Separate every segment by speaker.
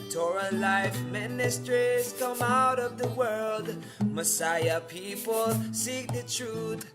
Speaker 1: Torah Life Ministries come out of the world. Messiah people seek the truth.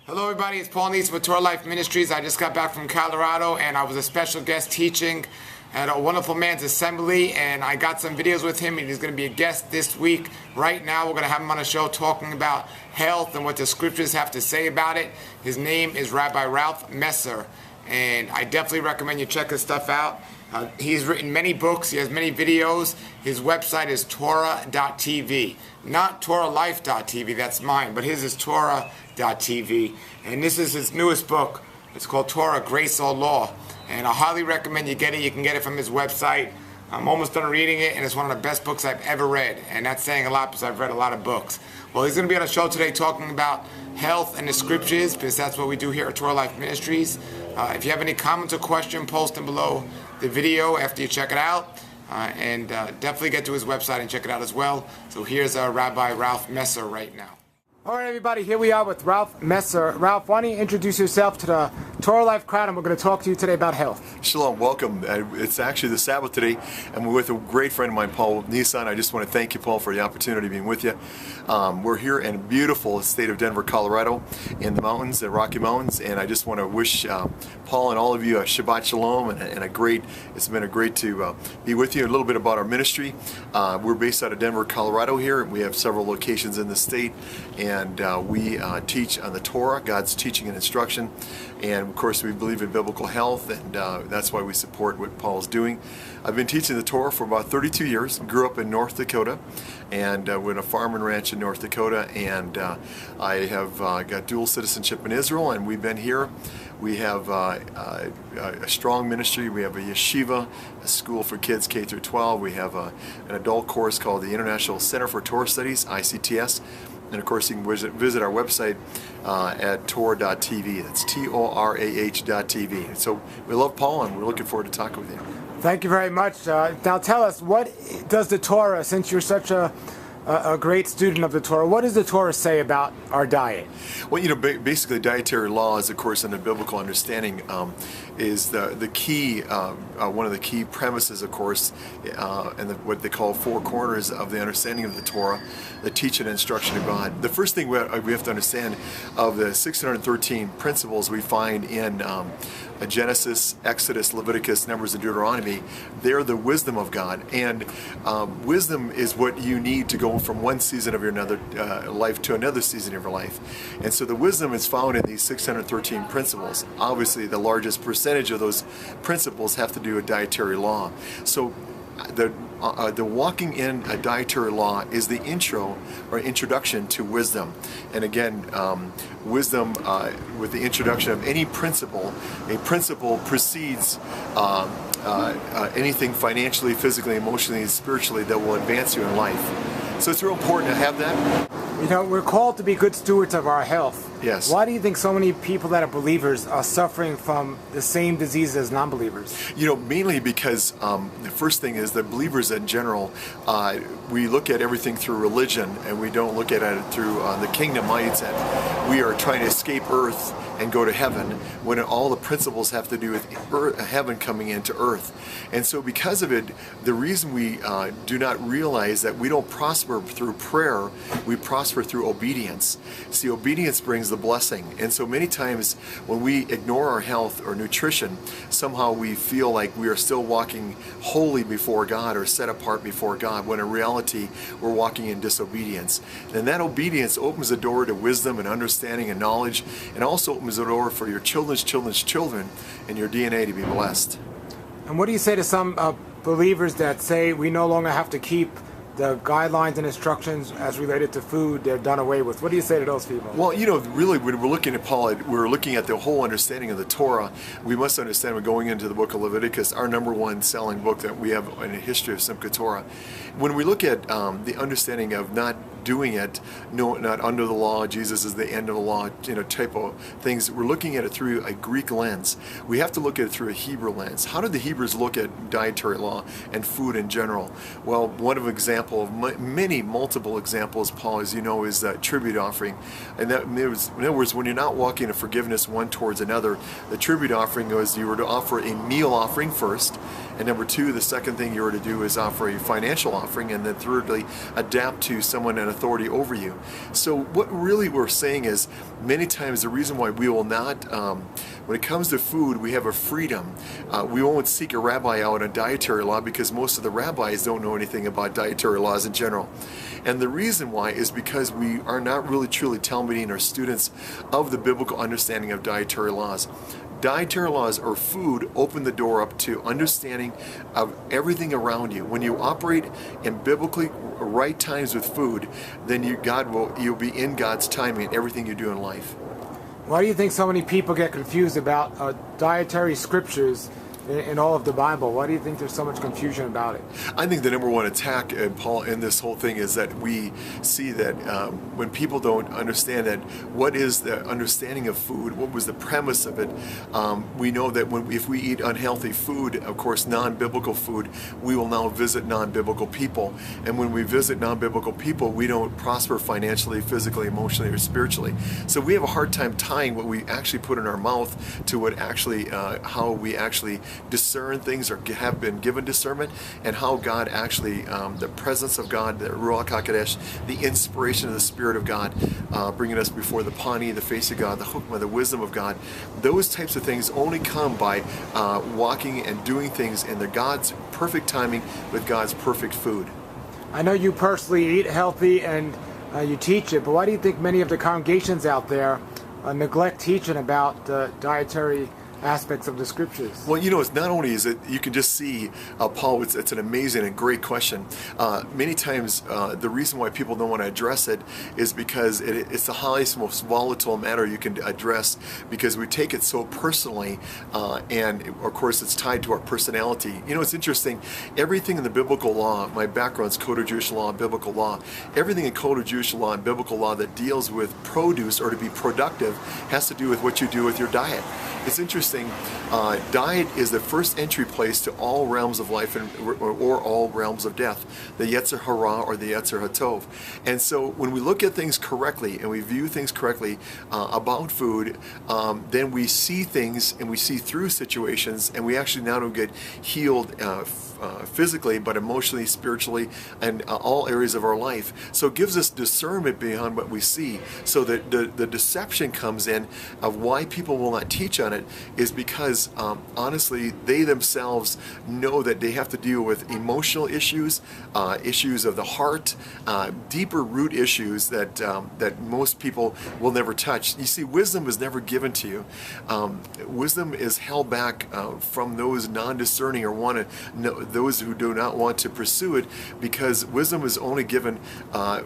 Speaker 2: Hello everybody, it's Paul Neese with Torah Life Ministries. I just got back from Colorado and I was a special guest teaching at a wonderful man's assembly, and I got some videos with him, and he's going to be a guest this week. Right now we're going to have him on a show talking about health and what the scriptures have to say about it. His name is Rabbi Ralph Messer, and I definitely recommend you check his stuff out. He's written many books, he has many videos. His website is Torah.tv, not TorahLife.tv, that's mine, but his is Torah.tv, and this is his newest book. It's called Torah, Grace or Law, and I highly recommend you get it. You can get it from his website. I'm almost done reading it, and it's one of the best books I've ever read, and that's saying a lot because I've read a lot of books. Well, he's going to be on a show today talking about health and the scriptures, because that's what we do here at Torah Life Ministries. If you have any comments or questions, post them below the video after you check it out, and definitely get to his website and check it out as well. So here's Rabbi Ralph Messer right now. All right, everybody, here we are with Ralph Messer. Ralph, why don't you introduce yourself to the Torah Life crowd, and we're going to talk to you today about health.
Speaker 3: Shalom, welcome. It's actually the Sabbath today, and we're with a great friend of mine, Paul Nissan. I just want to thank you, Paul, for the opportunity of being with you. We're here in beautiful state of Denver, Colorado, in the mountains, the Rocky Mountains, and I just want to wish Paul and all of you a Shabbat Shalom, and it's been a great to be with you. A little bit about our ministry. We're based out of Denver, Colorado here, and we have several locations in the state, and we teach on the Torah, God's teaching and instruction, and of course we believe in biblical health, and that's why we support what Paul's doing. I've been teaching the Torah for about 32 years. Grew up in North Dakota, and we're in a farm and ranch in North Dakota, and I have got dual citizenship in Israel, and we've been here. We have a strong ministry. We have a yeshiva, a school for kids K through 12. We have an adult course called the International Center for Torah Studies, ICTS. And of course, you can visit our website at Torah.tv. That's Torah.tv. So we love Paul, and we're looking forward to talking with you.
Speaker 2: Thank you very much. Now tell us, what does the Torah, since you're such a great student of the Torah, what does the Torah say about our diet?
Speaker 3: Well, basically dietary laws, of course, in the biblical understanding, is the key, one of the key premises, of course, and what they call four corners of the understanding of the Torah, the teaching and instruction of God. The first thing we have to understand of the 613 principles we find in Genesis, Exodus, Leviticus, Numbers, and Deuteronomy, they're the wisdom of God. And wisdom is what you need to go from one season of your life to another season of your life. And so the wisdom is found in these 613 principles. Obviously, the largest percentage of those principles have to do with dietary law. So the walking in a dietary law is the intro or introduction to wisdom. And again, wisdom with the introduction of any principle, a principle precedes anything financially, physically, emotionally, and spiritually that will advance you in life. So it's real important to have that.
Speaker 2: You know, we're called to be good stewards of our health.
Speaker 3: Yes.
Speaker 2: Why do you think so many people that are believers are suffering from the same diseases as non-believers?
Speaker 3: Mainly because the first thing is that believers in general, we look at everything through religion, and we don't look at it through the kingdom mindset. We are trying to escape earth and go to heaven, when all the principles have to do with heaven coming into earth. And so because of it, the reason we do not realize that we don't prosper through prayer, we prosper through obedience. See, obedience brings the blessing. And so many times when we ignore our health or nutrition, somehow we feel like we are still walking holy before God or set apart before God, when in reality we're walking in disobedience. And that obedience opens the door to wisdom and understanding and knowledge, and also opens the door for your children's children's children and your DNA to be blessed.
Speaker 2: And what do you say to some believers that say we no longer have to keep the guidelines and instructions as related to food, they're done away with? What do you say to those people?
Speaker 3: Well, really, when we're looking at Paul, we're looking at the whole understanding of the Torah. We must understand, we're going into the book of Leviticus, our number one selling book that we have in the history of Simchat Torah. When we look at the understanding of not doing it, no, not under the law, Jesus is the end of the law, type of things, we're looking at it through a Greek lens. We have to look at it through a Hebrew lens. How did the Hebrews look at dietary law and food in general? Well, one of example of multiple examples, Paul, as you know, is that tribute offering. And that in other words, when you're not walking in forgiveness one towards another, the tribute offering was you were to offer a meal offering first, And number two, the second thing you are to do is offer a financial offering. And then thirdly, adapt to someone in authority over you. So what really we're saying is, many times the reason why we will not, when it comes to food, we have a freedom. We won't seek a rabbi out on dietary law because most of the rabbis don't know anything about dietary laws in general. And the reason why is because we are not really truly Talmudim or students of the biblical understanding of dietary laws. Dietary laws or food open the door up to understanding of everything around you. When you operate in biblically right times with food, then you'll be in God's timing in everything you do in life.
Speaker 2: Why do you think so many people get confused about dietary scriptures in all of the Bible? Why do you think there's so much confusion about it?
Speaker 3: I think the number one attack, Paul, in this whole thing is that we see that when people don't understand that, what is the understanding of food, what was the premise of it, we know that if we eat unhealthy food, of course non-biblical food, we will now visit non-biblical people. And when we visit non-biblical people, we don't prosper financially, physically, emotionally, or spiritually. So we have a hard time tying what we actually put in our mouth to what actually, how we actually discern things or have been given discernment, and how God actually, the presence of God, the Ruach HaKodesh, the inspiration of the Spirit of God, bringing us before the Pani, the face of God, the Chukmah, the wisdom of God. Those types of things only come by walking and doing things in God's perfect timing with God's perfect food.
Speaker 2: I know you personally eat healthy and you teach it, but why do you think many of the congregations out there neglect teaching about dietary aspects of the scriptures?
Speaker 3: Well, it's not only is it, you can just see, Paul, it's an amazing and great question. Many times the reason why people don't want to address it is because it's the highest, most volatile matter you can address, because we take it so personally, and of course it's tied to our personality. It's interesting, everything in the biblical law, my background's Code of Jewish Law and Biblical Law, everything in Code of Jewish Law and Biblical Law that deals with produce or to be productive has to do with what you do with your diet. It's interesting, diet is the first entry place to all realms of life or all realms of death, the Yetzer Hara or the Yetzer HaTov. And so when we look at things correctly and we view things correctly about food, then we see things and we see through situations, and we actually not only get healed physically, but emotionally, spiritually, and all areas of our life. So it gives us discernment beyond what we see. So that the deception comes in of why people will not teach on it is because honestly they themselves know that they have to deal with emotional issues, issues of the heart, deeper root issues that most people will never touch. You see, wisdom is never given to you. Wisdom is held back from those non-discerning or those who do not want to pursue it, because wisdom is only given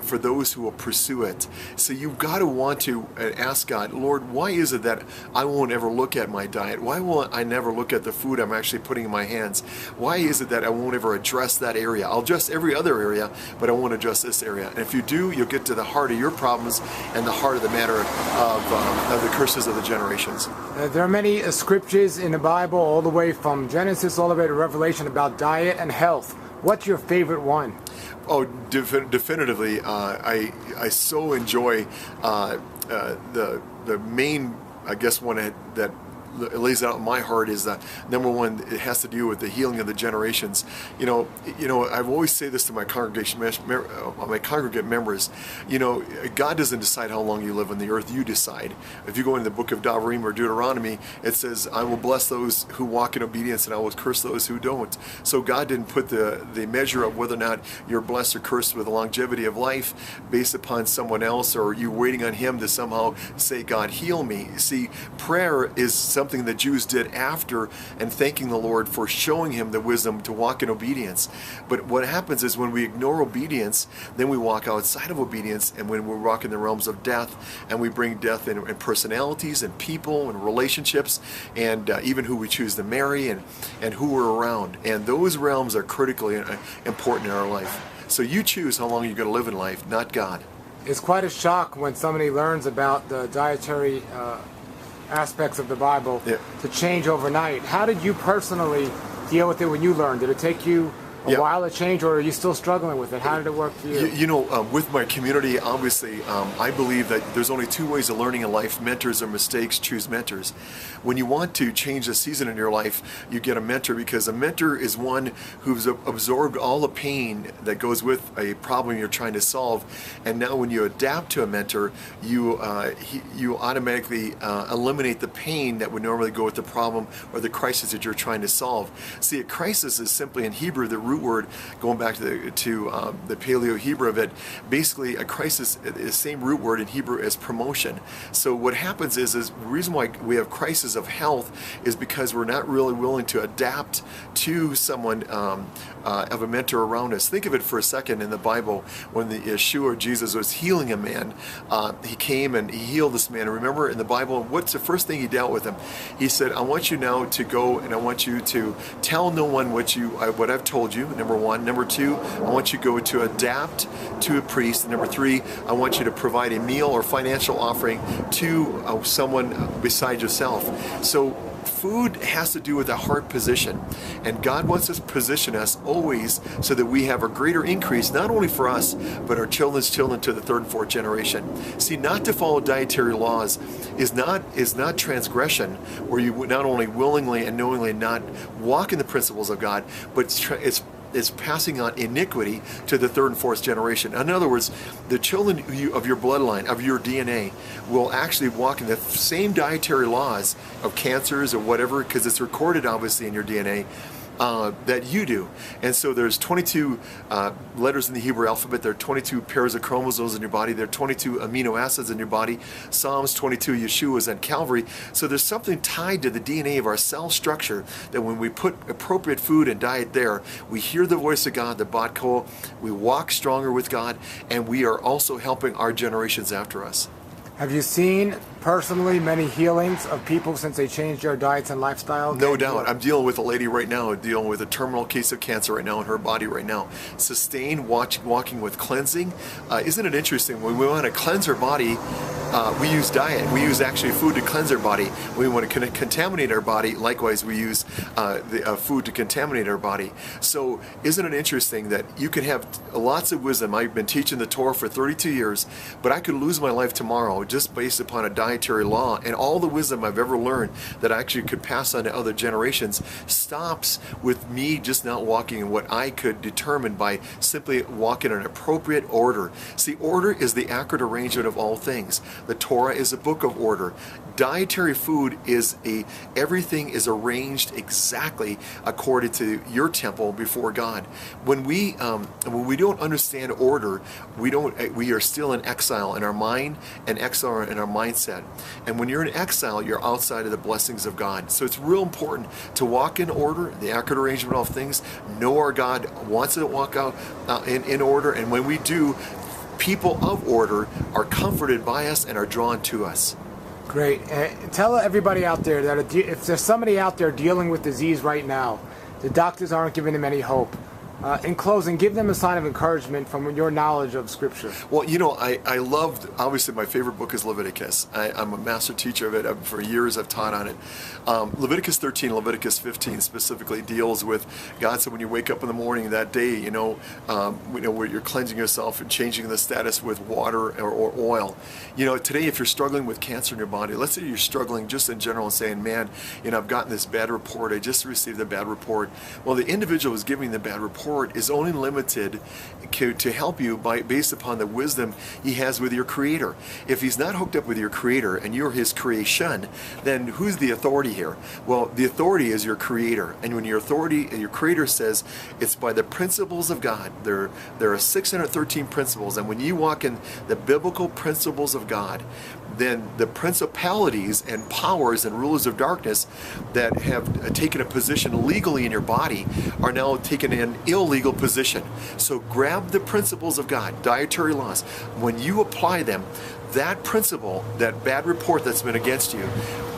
Speaker 3: for those who will pursue it. So you've got to want to ask God, Lord, why is it that I won't ever look at my diet? Why won't I never look at the food I'm actually putting in my hands? Why is it that I won't ever address that area? I'll address every other area, but I won't address this area. And if you do, you'll get to the heart of your problems and the heart of the matter of the curses of the generations.
Speaker 2: There are many scriptures in the Bible, all the way from Genesis all the way to Revelation, about diet and health. What's your favorite one?
Speaker 3: Oh, definitively. I so enjoy the main, I guess, one that lays out in my heart is number one. It has to do with the healing of the generations. I've always say this to my congregation, my congregate members. God doesn't decide how long you live on the earth. You decide. If you go into the book of Devarim or Deuteronomy, it says, "I will bless those who walk in obedience, and I will curse those who don't." So God didn't put the measure of whether or not you're blessed or cursed with the longevity of life based upon someone else, or you waiting on Him to somehow say, "God, heal me." See, prayer is something the Jews did after and thanking the Lord for showing him the wisdom to walk in obedience. But what happens is when we ignore obedience, then we walk outside of obedience, and when we walk in the realms of death, and we bring death in personalities and people and relationships, and even who we choose to marry and who we're around. And those realms are critically important in our life. So you choose how long you're going to live in life, not God.
Speaker 2: It's quite a shock when somebody learns about the dietary aspects of the Bible to change overnight. How did you personally deal with it when you learned? Did it take you a while to change, or are you still struggling with it? How did it work for you?
Speaker 3: With my community, obviously, I believe that there's only two ways of learning in life: mentors or mistakes. Choose mentors. When you want to change a season in your life, you get a mentor, because a mentor is one who's absorbed all the pain that goes with a problem you're trying to solve. And now when you adapt to a mentor, you automatically eliminate the pain that would normally go with the problem or the crisis that you're trying to solve. See, a crisis is simply, in Hebrew, the root word, going back to the Paleo Hebrew of it, basically a crisis is the same root word in Hebrew as promotion. So what happens is the reason why we have crisis of health is because we're not really willing to adapt to someone of a mentor around us. Think of it for a second in the Bible when the Yeshua, Jesus, was healing a man. He came and he healed this man. And remember in the Bible, what's the first thing he dealt with him? He said, I want you now to go and I want you to tell no one what I've told you, number one. Number two, I want you to go to adapt to a priest. And number three, I want you to provide a meal or financial offering to someone beside yourself. So food has to do with a heart position, and God wants to position us always so that we have a greater increase, not only for us, but our children's children to the third and fourth generation. See, not to follow dietary laws is not transgression, where you not only willingly and knowingly not walk in the principles of God, but it's passing on iniquity to the third and fourth generation. In other words, the children of your bloodline, of your DNA, will actually walk in the same dietary laws of cancers or whatever, because it's recorded obviously in your DNA, that you do. And so there's 22 letters in the Hebrew alphabet. There are 22 pairs of chromosomes in your body. There are 22 amino acids in your body. Psalms 22, Yeshua's and Calvary. So there's something tied to the DNA of our cell structure that when we put appropriate food and diet there, we hear the voice of God, the Batko, we walk stronger with God, and we are also helping our generations after us.
Speaker 2: Have you seen personally many healings of people since they changed their diets and lifestyle?
Speaker 3: No doubt. I'm dealing with a lady right now, dealing with a terminal case of cancer right now in her body right now. Sustained walking with cleansing. Isn't it interesting? When we want to cleanse our body, we use diet. We use actually food to cleanse our body. When we want to contaminate our body, likewise we use food to contaminate our body. So isn't it interesting that you can have lots of wisdom? I've been teaching the Torah for 32 years, but I could lose my life tomorrow just based upon a dietary law, and all the wisdom I've ever learned that I actually could pass on to other generations stops with me just not walking in what I could determine by simply walking in an appropriate order. See, order is the accurate arrangement of all things. The Torah is a book of order. Dietary food is everything is arranged exactly according to your temple before God. When we don't understand order, we are still in exile in our mind and exile in our mindset. And when you're in exile, you're outside of the blessings of God. So it's real important to walk in order, the accurate arrangement of things, know our God wants to walk out in order, and when we do, people of order are comforted by us and are drawn to us.
Speaker 2: Great. Tell everybody out there that if there's somebody out there dealing with disease right now, the doctors aren't giving them any hope. In closing, give them a sign of encouragement from your knowledge of Scripture.
Speaker 3: Well, I loved, obviously my favorite book is Leviticus. I'm a master teacher of it. For years I've taught on it. Leviticus 13, Leviticus 15 specifically deals with God said when you wake up in the morning that day, where you're cleansing yourself and changing the status with water or oil. Today if you're struggling with cancer in your body, let's say you're struggling just in general and saying, man, I've gotten this bad report. I just received a bad report. Well, the individual who's giving the bad report is only limited to help you based upon the wisdom he has with your Creator. If he's not hooked up with your Creator and you're his creation, then who's the authority here? Well, the authority is your Creator. And when your Creator says it's by the principles of God, there are 613 principles, and when you walk in the biblical principles of God, then the principalities and powers and rulers of darkness that have taken a position legally in your body are now taking an illegal position. So grab the principles of God, dietary laws. When you apply them, that principle, that bad report that's been against you,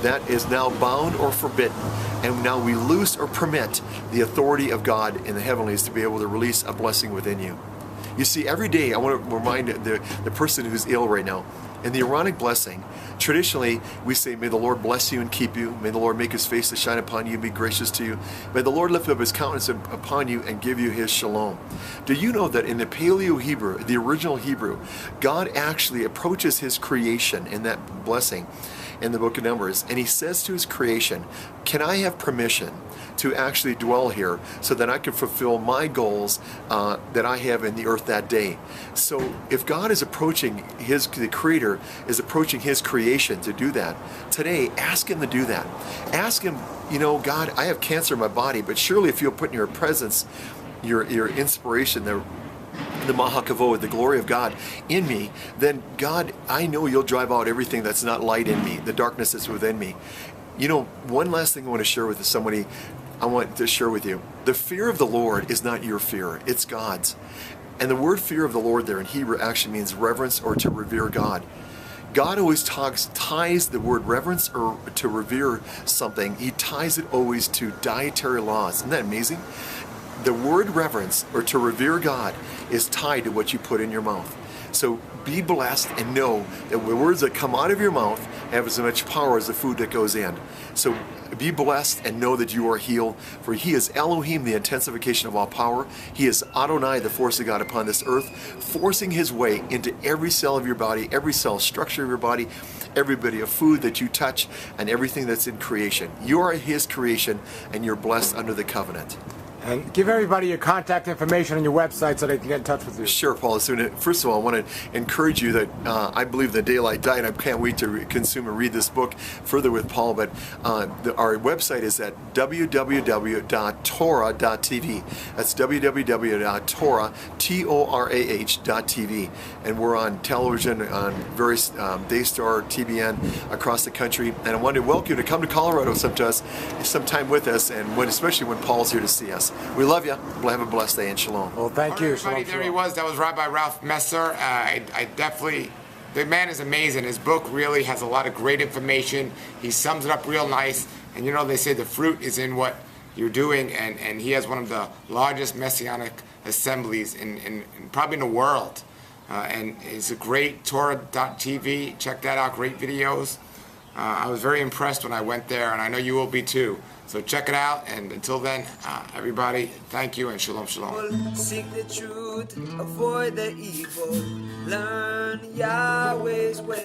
Speaker 3: that is now bound or forbidden. And now we loose or permit the authority of God in the heavenlies to be able to release a blessing within you. You see, every day I want to remind the person who's ill right now, In the Aaronic blessing, traditionally we say, may the Lord bless you and keep you. May the Lord make his face to shine upon you and be gracious to you. May the Lord lift up his countenance upon you and give you his shalom. Do you know that in the Paleo Hebrew, the original Hebrew, God actually approaches his creation in that blessing in the book of Numbers, and he says to his creation, can I have permission to actually dwell here so that I can fulfill my goals that I have in the earth that day? So if God is approaching the Creator is approaching his creation to do that, today ask him to do that. Ask him, God, I have cancer in my body, but surely if you'll put in your presence, your inspiration, the Mahakavod, the glory of God in me, then God, I know you'll drive out everything that's not light in me, the darkness that's within me. One last thing I want to share with somebody, I want to share with you. The fear of the Lord is not your fear, it's God's. And the word fear of the Lord there in Hebrew actually means reverence or to revere God. God always ties the word reverence or to revere something, he ties it always to dietary laws. Isn't that amazing? The word reverence or to revere God is tied to what you put in your mouth. So be blessed and know that the words that come out of your mouth have as much power as the food that goes in. So be blessed and know that you are healed, for he is Elohim, the intensification of all power. He is Adonai, the force of God upon this earth, forcing his way into every cell of your body, every cell structure of your body, every bit of food that you touch, and everything that's in creation. You are his creation, and you're blessed under the covenant.
Speaker 2: And give everybody your contact information on your website so they can get in touch with you. Sure,
Speaker 3: Paul. So first of all, I want to encourage you that I believe the Daylight Diet. I can't wait to consume and read this book further with Paul. But our website is at www.torah.tv. That's www.torah.tv. And we're on television, on various Daystar, TBN across the country. And I want to welcome you to come to Colorado sometime with us, and especially when Paul's here to see us. We love you. We'll have a blessed day and shalom.
Speaker 2: Well, thank you.
Speaker 3: Everybody,
Speaker 2: Shalom,
Speaker 3: there he
Speaker 2: was.
Speaker 3: That was Rabbi Ralph Messer. I definitely, the man is amazing. His book really has a lot of great information. He sums it up real nice. And they say the fruit is in what you're doing. And he has one of the largest Messianic assemblies in probably in the world. And it's a great Torah.tv. Check that out. Great videos. I was very impressed when I went there, and I know you will be too. So check it out, and until then, everybody, thank you, and shalom, shalom.
Speaker 1: Seek the truth, avoid the evil, learn Yahweh's way.